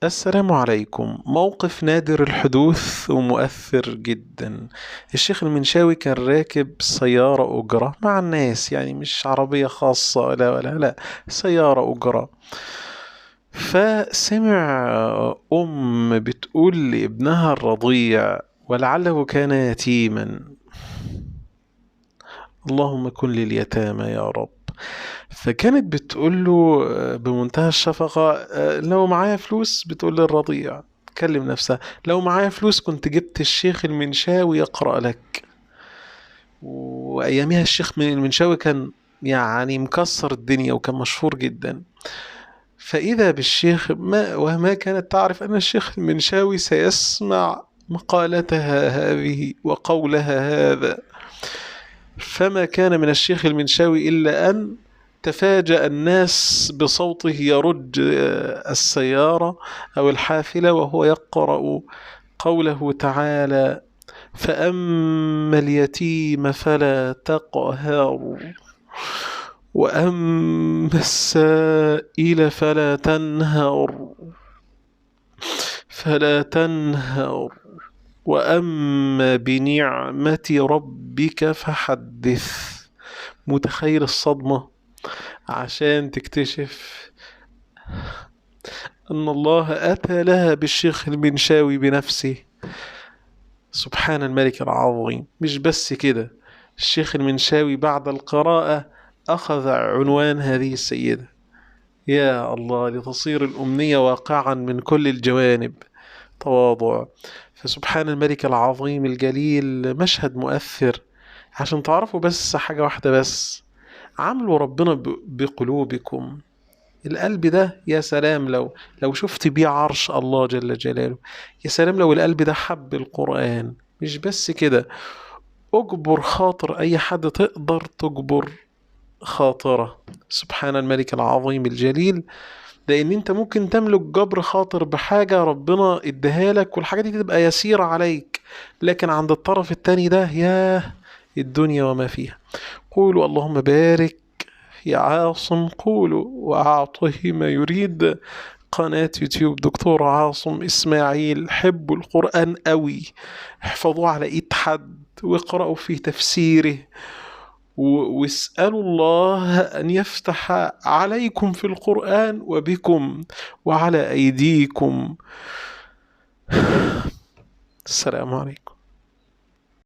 السلام عليكم. موقف نادر الحدوث ومؤثر جدا. الشيخ المنشاوي كان راكب سيارة أجرة مع الناس، يعني مش عربية خاصة ولا سيارة أجرة. فسمع بتقول لابنها الرضيع ولعله كان يتيما: اللهم كن لليتامى يا رب. فكانت بتقول له بمنتهى الشفقة: لو معايا فلوس، بتقول للرضيع، تكلم نفسها، لو معايا فلوس كنت جبت الشيخ المنشاوي يقرأ لك. وأيامها الشيخ المنشاوي كان يعني مكسر الدنيا وكان مشهور جدا. فإذا بالشيخ وما كانت تعرف أن الشيخ المنشاوي سيسمع مقالتها هذه وقولها هذا. فما كان من الشيخ المنشاوي إلا أن تفاجأ الناس بصوته يرج السيارة أو الحافلة وهو يقرأ قوله تعالى: فأما اليتيم فلا تقهر، وأما السائل فلا تنهر، وأما بنعمة ربك فحدث. متخيل الصدمة؟ عشان تكتشف أن الله أتى لها بالشيخ المنشاوي بنفسه. سبحان الملك العظيم. مش بس كده، الشيخ المنشاوي بعد القراءة أخذ عنوان هذه السيدة. يا الله، لتصير الأمنية واقعا من كل الجوانب. تواضع. فسبحان الملك العظيم الجليل. مشهد مؤثر. عشان تعرفوا بس حاجة واحدة بس: عاملوا ربنا بقلوبكم. القلب ده يا سلام لو شفت بيه عرش الله جل جلاله. يا سلام لو القلب ده حب القرآن. مش بس كده، اجبر خاطر اي حد تقدر تجبر خاطره. سبحان الملك العظيم الجليل. لان انت ممكن تملك جبر خاطر بحاجة ربنا اداها لك والحاجة دي تبقى يسيرة عليك، لكن عند الطرف التاني ده ياه الدنيا وما فيها. قولوا اللهم بارك في عاصم، قولوا وأعطه ما يريد. قناة يوتيوب دكتور عاصم إسماعيل. حبوا القرآن قوي، احفظوه على إيد حد واقرأوا في تفسيره، واسألوا الله أن يفتح عليكم في القرآن وبكم وعلى أيديكم. السلام عليكم.